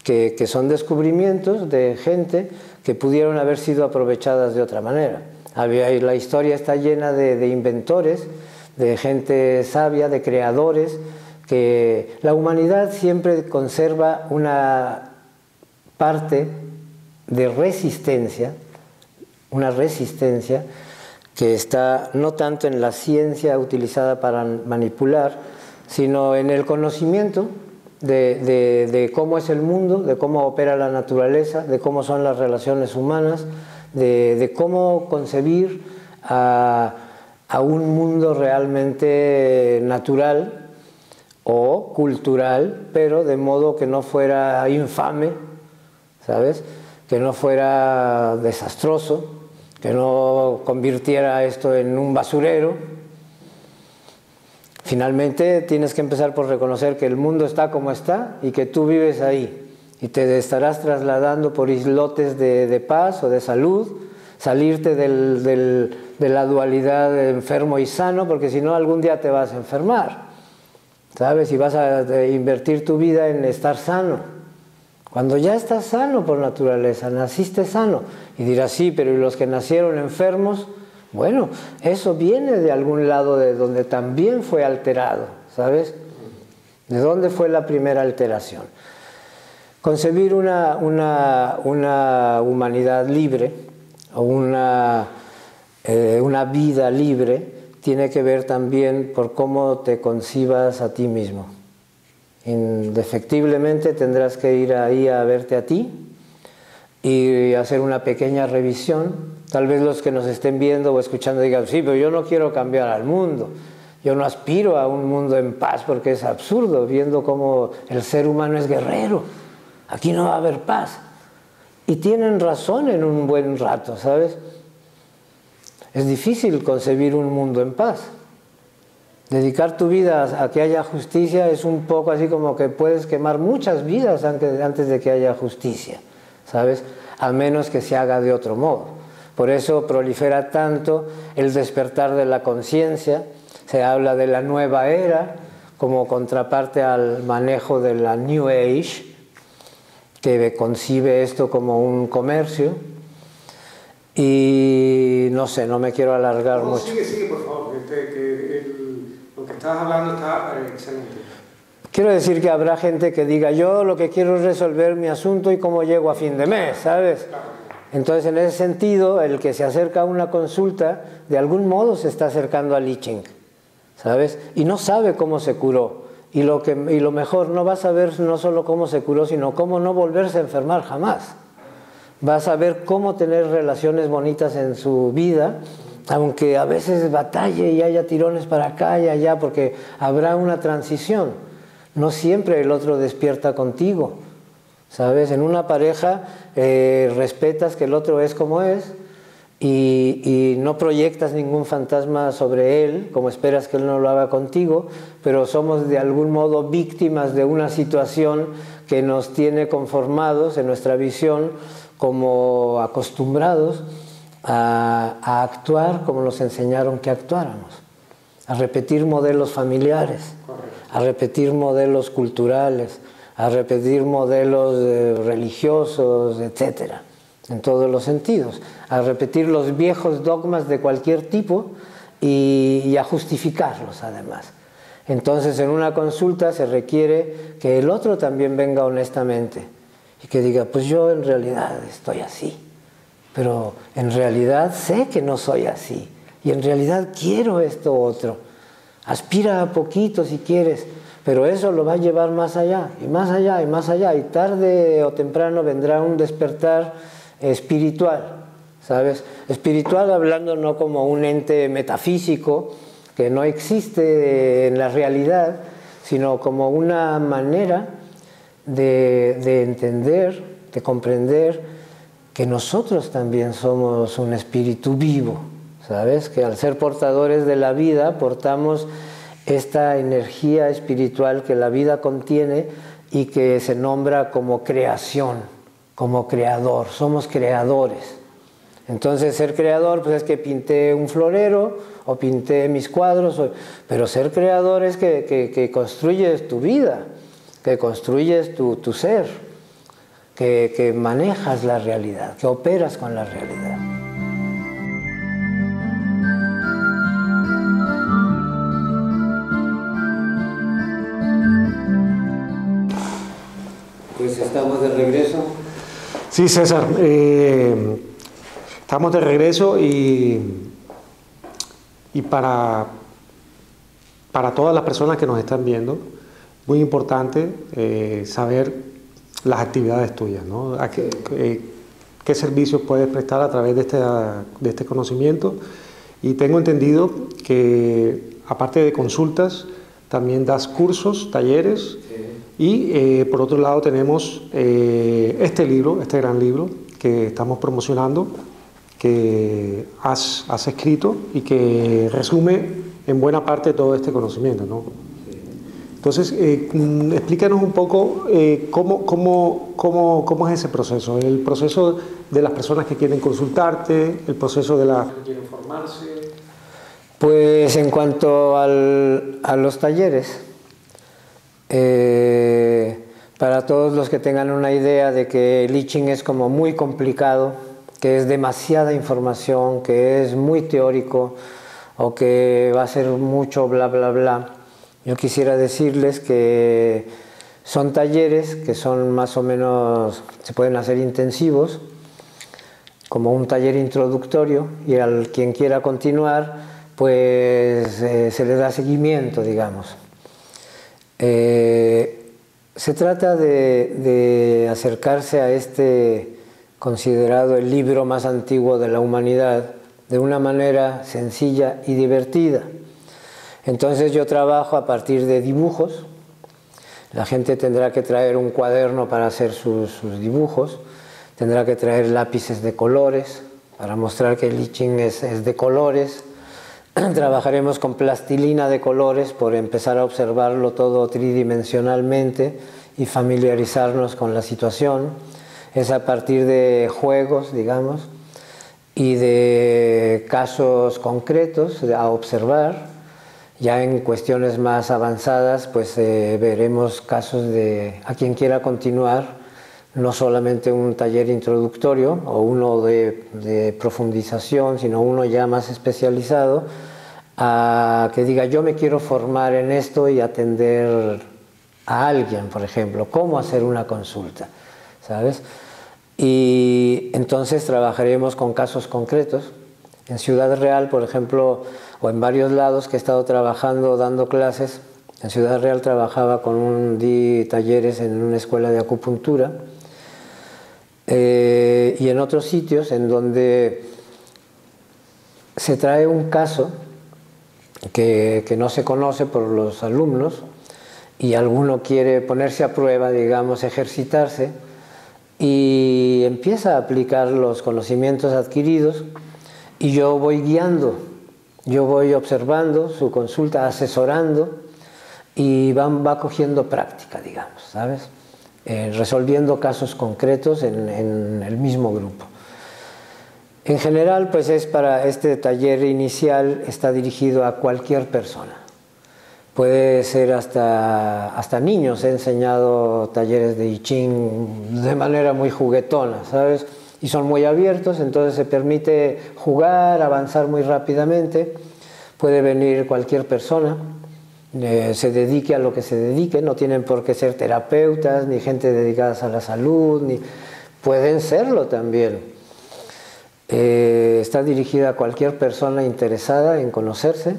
Que son descubrimientos de gente que pudieron haber sido aprovechadas de otra manera. La historia está llena de inventores, de gente sabia, de creadores, que la humanidad siempre conserva una parte de resistencia, una resistencia que está no tanto en la ciencia utilizada para manipular, sino en el conocimiento de cómo es el mundo, de cómo opera la naturaleza, de cómo son las relaciones humanas, de cómo concebir a un mundo realmente natural, o cultural, pero de modo que no fuera infame, ¿sabes? Que no fuera desastroso, que no convirtiera esto en un basurero. Finalmente tienes que empezar por reconocer que el mundo está como está y que tú vives ahí y te estarás trasladando por islotes de paz o de salud, salirte de la dualidad de enfermo y sano, porque si no algún día te vas a enfermar, ¿sabes? Y vas a invertir tu vida en estar sano. Cuando ya estás sano por naturaleza, naciste sano. Y dirás, sí, pero ¿y los que nacieron enfermos? Bueno, eso viene de algún lado de donde también fue alterado, ¿sabes? ¿De dónde fue la primera alteración? Concebir una humanidad libre o una vida libre tiene que ver también por cómo te concibas a ti mismo. Indefectiblemente tendrás que ir ahí a verte a ti y hacer una pequeña revisión. Tal vez los que nos estén viendo o escuchando digan, sí, pero yo no quiero cambiar al mundo. Yo no aspiro a un mundo en paz porque es absurdo, viendo cómo el ser humano es guerrero. Aquí no va a haber paz. Y tienen razón en un buen rato, ¿sabes? Es difícil concebir un mundo en paz. Dedicar tu vida a que haya justicia es un poco así como que puedes quemar muchas vidas antes de que haya justicia, ¿sabes? A menos que se haga de otro modo. Por eso prolifera tanto el despertar de la conciencia. Se habla de la nueva era como contraparte al manejo de la New Age, que concibe esto como un comercio. Y no sé, no me quiero alargar mucho. Sigue, por favor. Lo que estabas hablando está excelente. Quiero decir que habrá gente que diga, yo lo que quiero es resolver mi asunto y cómo llego a fin de mes, ¿sabes? Entonces, en ese sentido, el que se acerca a una consulta, de algún modo se está acercando al I Ching, ¿sabes? Y no sabe cómo se curó. Y lo mejor, no va a saber no solo cómo se curó, sino cómo no volverse a enfermar jamás. Va a saber cómo tener relaciones bonitas en su vida, aunque a veces batalle y haya tirones para acá y allá, porque habrá una transición. No siempre el otro despierta contigo, ¿sabes? En una pareja respetas que el otro es como es y no proyectas ningún fantasma sobre él, como esperas que él no lo haga contigo, pero somos de algún modo víctimas de una situación que nos tiene conformados en nuestra visión, como acostumbrados a actuar como nos enseñaron que actuáramos, a repetir modelos familiares, a repetir modelos culturales, a repetir modelos religiosos, etcétera, en todos los sentidos, a repetir los viejos dogmas de cualquier tipo y a justificarlos además. Entonces, en una consulta se requiere que el otro también venga honestamente y que diga, pues yo en realidad estoy así, pero en realidad sé que no soy así y en realidad quiero esto otro. Aspira a poquito si quieres, pero eso lo va a llevar más allá y más allá y más allá, y tarde o temprano vendrá un despertar espiritual, ¿sabes? Espiritual hablando no como un ente metafísico que no existe en la realidad, sino como una manera de entender, de comprender que nosotros también somos un espíritu vivo, ¿sabes? Que al ser portadores de la vida portamos esta energía espiritual que la vida contiene y que se nombra como creación, como creador. Somos creadores. Entonces, ser creador pues es que pinté un florero o pinté mis cuadros, pero ser creador es que construyes tu vida, que construyes tu ser, que manejas la realidad, que operas con la realidad. Pues estamos de regreso. Sí, César, estamos de regreso y para todas las personas que nos están viendo, muy importante saber las actividades tuyas, ¿no? ¿Qué servicios puedes prestar a través de este conocimiento? Y tengo entendido que, aparte de consultas, también das cursos, talleres, y por otro lado tenemos este libro, este gran libro que estamos promocionando, que has escrito y que resume en buena parte todo este conocimiento, ¿no? Entonces, explícanos un poco cómo es ese proceso, el proceso de las personas que quieren consultarte, el proceso de las que quieren formarse. Pues en cuanto a los talleres, para todos los que tengan una idea de que el I Ching es como muy complicado, que es demasiada información, que es muy teórico o que va a ser mucho bla bla bla, yo quisiera decirles que son talleres que son más o menos, se pueden hacer intensivos, como un taller introductorio, y al quien quiera continuar, pues se le da seguimiento, digamos. Se trata de acercarse a este considerado el libro más antiguo de la humanidad de una manera sencilla y divertida. Entonces yo trabajo a partir de dibujos. La gente tendrá que traer un cuaderno para hacer sus dibujos, tendrá que traer lápices de colores para mostrar que el I Ching es de colores. Trabajaremos con plastilina de colores por empezar a observarlo todo tridimensionalmente y familiarizarnos con la situación. Es a partir de juegos, digamos, y de casos concretos a observar. Ya en cuestiones más avanzadas, pues veremos casos de a quien quiera continuar, no solamente un taller introductorio o uno de profundización, sino uno ya más especializado, a que diga yo me quiero formar en esto y atender a alguien, por ejemplo, cómo hacer una consulta, ¿sabes? Y entonces trabajaremos con casos concretos. En Ciudad Real, por ejemplo, o en varios lados que he estado trabajando, dando clases, en Ciudad Real trabajaba di talleres en una escuela de acupuntura, y en otros sitios en donde se trae un caso que no se conoce por los alumnos y alguno quiere ponerse a prueba, digamos, ejercitarse, y empieza a aplicar los conocimientos adquiridos, y yo voy guiando, yo voy observando su consulta, asesorando, y va cogiendo práctica, digamos, ¿sabes? Resolviendo casos concretos en el mismo grupo. En general, pues para este taller inicial está dirigido a cualquier persona. Puede ser hasta niños. He enseñado talleres de I Ching de manera muy juguetona, ¿sabes? Y son muy abiertos, entonces se permite jugar, avanzar muy rápidamente. Puede venir cualquier persona, se dedique a lo que se dedique, no tienen por qué ser terapeutas, ni gente dedicadas a la salud, pueden serlo también. Está dirigida a cualquier persona interesada en conocerse,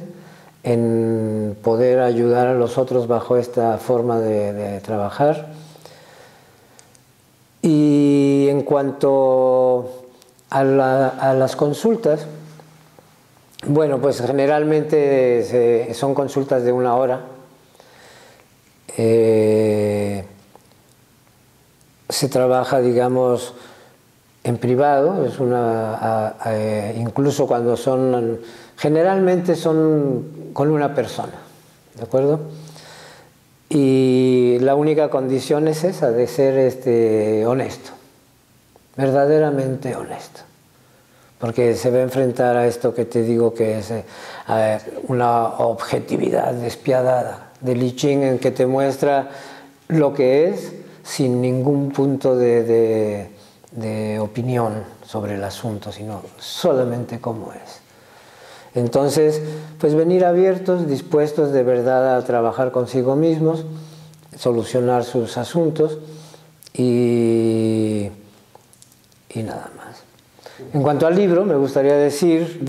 en poder ayudar a los otros bajo esta forma de trabajar. Y en cuanto a las consultas, bueno, pues generalmente son consultas de 1 hora. Se trabaja, digamos, en privado, incluso cuando generalmente son con una persona, ¿de acuerdo? Y la única condición es esa, de ser honesto, verdaderamente honesto, porque se va a enfrentar a esto que te digo que es una objetividad despiadada del I Ching, en que te muestra lo que es sin ningún punto de opinión sobre el asunto, sino solamente cómo es. Entonces, pues venir abiertos, dispuestos de verdad a trabajar consigo mismos, solucionar sus asuntos y nada más. En cuanto al libro, me gustaría decir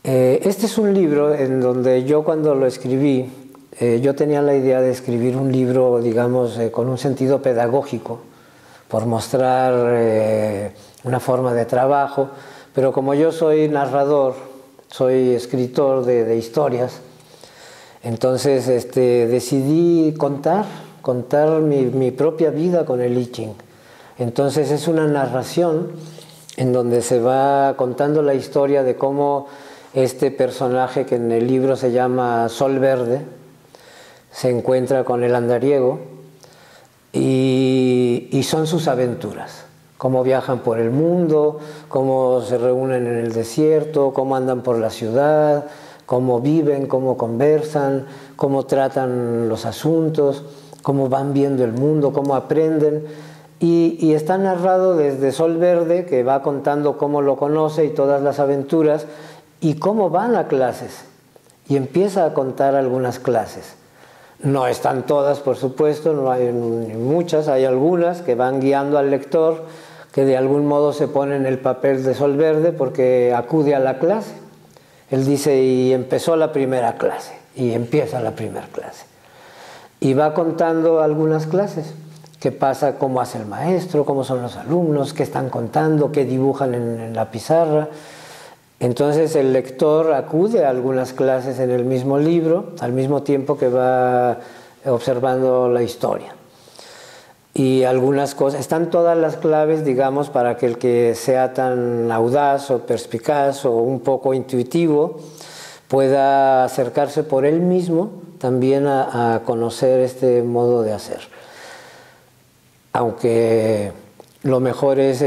este es un libro en donde yo cuando lo escribí, yo tenía la idea de escribir un libro, digamos, con un sentido pedagógico, por mostrar una forma de trabajo, pero como yo soy narrador, soy escritor de historias, Entonces decidí contar mi propia vida con el I Ching. Entonces es una narración en donde se va contando la historia de cómo este personaje, que en el libro se llama Sol Verde, se encuentra con el andariego y son sus aventuras. Cómo viajan por el mundo, cómo se reúnen en el desierto, cómo andan por la ciudad, cómo viven, cómo conversan, cómo tratan los asuntos, cómo van viendo el mundo, cómo aprenden. Y está narrado desde Sol Verde, que va contando cómo lo conoce y todas las aventuras, y cómo van a clases. Y empieza a contar algunas clases. No están todas, por supuesto, no hay muchas, hay algunas que van guiando al lector, que de algún modo se pone en el papel de Sol Verde porque acude a la clase. Él dice, y empezó la primera clase, y empieza la primera clase. Y va contando algunas clases. Qué pasa, cómo hace el maestro, cómo son los alumnos, qué están contando, qué dibujan en la pizarra. Entonces el lector acude a algunas clases en el mismo libro, al mismo tiempo que va observando la historia. Y algunas cosas, están todas las claves, digamos, para que el que sea tan audaz o perspicaz o un poco intuitivo pueda acercarse por él mismo también a conocer este modo de hacer. Aunque lo mejor es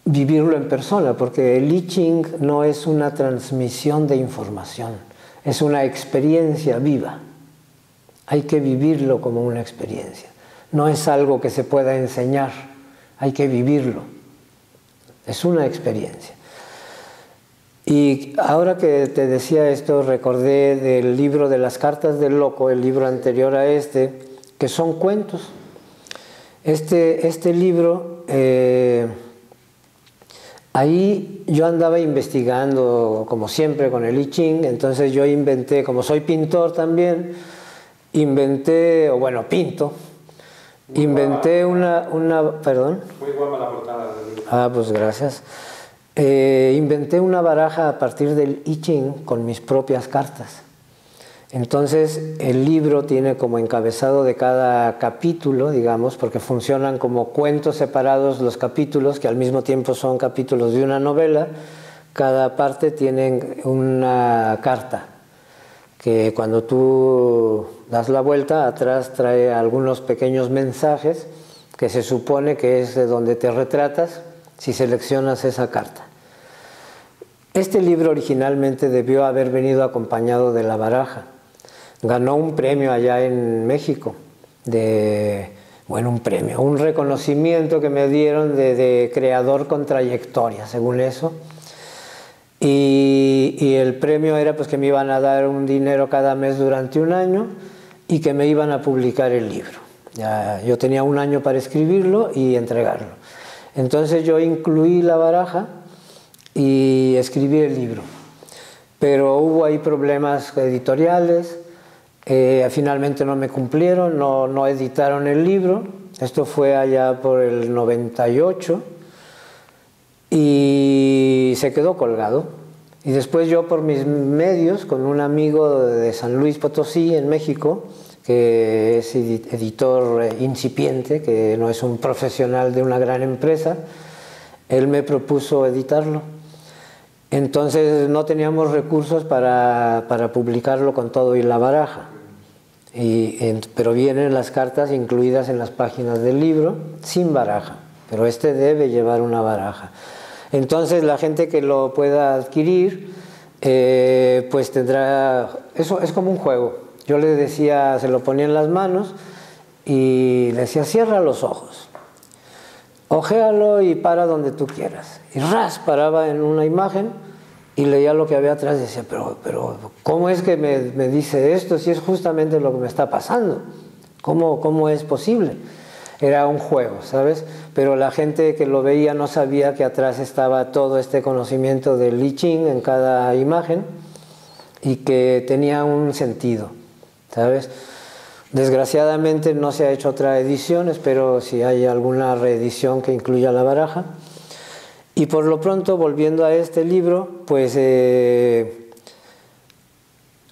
vivirlo en persona, porque el I Ching no es una transmisión de información, es una experiencia viva. Hay que vivirlo como una experiencia. No es algo que se pueda enseñar, hay que vivirlo. Es una experiencia. Y ahora que te decía esto, recordé del libro de las cartas del loco, el libro anterior a que son cuentos. Este libro, ahí yo andaba investigando, como siempre, con el I Ching. Entonces yo inventé, como soy pintor también, pinto. Inventé perdón. Muy guapa la portada del libro. Ah, pues gracias. Inventé una baraja a partir del I Ching con mis propias cartas. Entonces el libro tiene como encabezado de cada capítulo, digamos, porque funcionan como cuentos separados los capítulos, que al mismo tiempo son capítulos de una novela. Cada parte tiene una carta, que cuando tú das la vuelta, atrás trae algunos pequeños mensajes que se supone que es de donde te retratas si seleccionas esa carta. Este libro originalmente debió haber venido acompañado de la baraja. Ganó un premio allá en México, un reconocimiento que me dieron de creador con trayectoria, según eso. Y el premio era pues que me iban a dar un dinero cada mes durante un año y que me iban a publicar el libro. Yo tenía un año para escribirlo y entregarlo. Entonces yo incluí la baraja y escribí el libro. Pero hubo ahí problemas editoriales, finalmente no me cumplieron, no editaron el libro. Esto fue allá por el 98 y se quedó colgado. Y después yo, por mis medios, con un amigo de San Luis Potosí, en México, que es editor incipiente, que no es un profesional de una gran empresa, él me propuso editarlo. Entonces no teníamos recursos para publicarlo con todo y la baraja. Pero vienen las cartas incluidas en las páginas del libro, sin baraja. Pero debe llevar una baraja. Entonces la gente que lo pueda adquirir, pues tendrá... Eso es como un juego. Yo le decía, se lo ponía en las manos y le decía, cierra los ojos, ojéalo y para donde tú quieras. Y paraba en una imagen y leía lo que había atrás y decía, pero ¿cómo es que me dice esto si es justamente lo que me está pasando? ¿Cómo es posible? Era un juego, ¿sabes? Pero la gente que lo veía no sabía que atrás estaba todo este conocimiento del I Ching en cada imagen y que tenía un sentido, ¿sabes? Desgraciadamente no se ha hecho otra edición, espero si hay alguna reedición que incluya la baraja. Y por lo pronto, volviendo a este libro, pues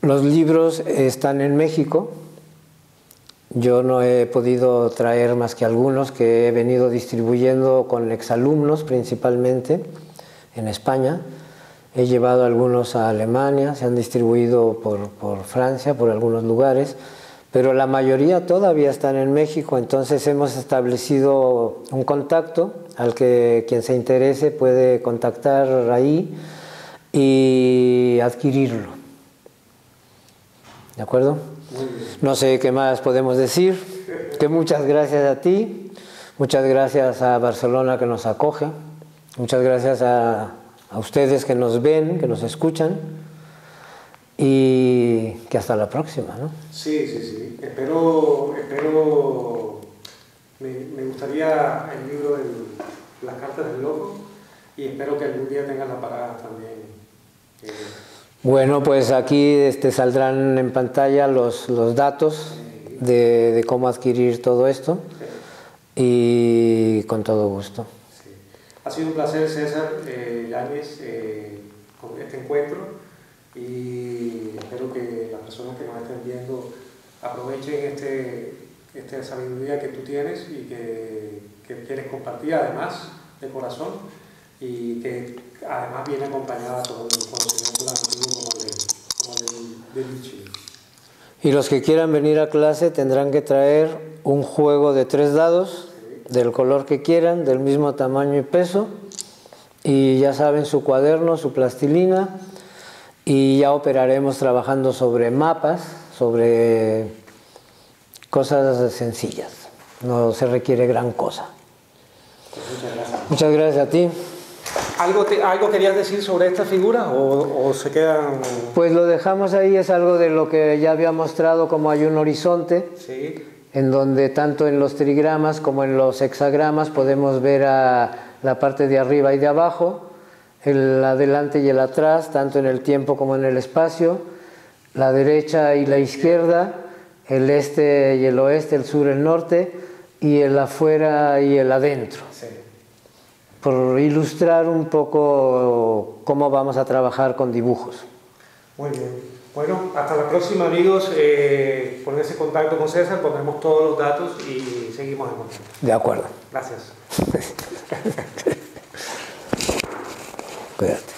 Los libros están en México. Yo no he podido traer más que algunos que he venido distribuyendo con exalumnos principalmente en España. He llevado algunos a Alemania, se han distribuido por Francia, por algunos lugares, pero la mayoría todavía están en México. Entonces hemos establecido un contacto al que quien se interese puede contactar ahí y adquirirlo. ¿De acuerdo? No sé qué más podemos decir. Que muchas gracias a ti, muchas gracias a Barcelona que nos acoge, muchas gracias a ustedes que nos ven, que nos escuchan, y que hasta la próxima, ¿no? Sí, sí, sí. Espero me gustaría el libro de Las cartas del loco, y espero que algún día tengan la parada también. Bueno, pues aquí saldrán en pantalla los datos de cómo adquirir todo esto, y con todo gusto. Sí. Ha sido un placer, César Yáñez, con este encuentro, y espero que las personas que nos estén viendo aprovechen esta sabiduría que tú tienes y que quieres compartir, además de corazón, y que además viene acompañada por un conocimiento antiguo como del Lichi. Y los que quieran venir a clase tendrán que traer un juego de 3 dados, del color que quieran, del mismo tamaño y peso, y ya saben, su cuaderno, su plastilina, y ya operaremos trabajando sobre mapas, sobre cosas sencillas. No se requiere gran cosa. Muchas gracias. Muchas gracias a ti. ¿Algo querías decir sobre esta figura o se quedan...? Pues lo dejamos ahí, es algo de lo que ya había mostrado, como hay un horizonte, Sí. en donde tanto en los trigramas como en los hexagramas podemos ver a la parte de arriba y de abajo, el adelante y el atrás, tanto en el tiempo como en el espacio, la derecha y la izquierda, el este y el oeste, el sur y el norte, y el afuera y el adentro. Sí. Por ilustrar un poco cómo vamos a trabajar con dibujos. Muy bien. Bueno, hasta la próxima, amigos. Pónganse en contacto con César, pondremos todos los datos y seguimos en contacto. De acuerdo. Gracias. Cuídate.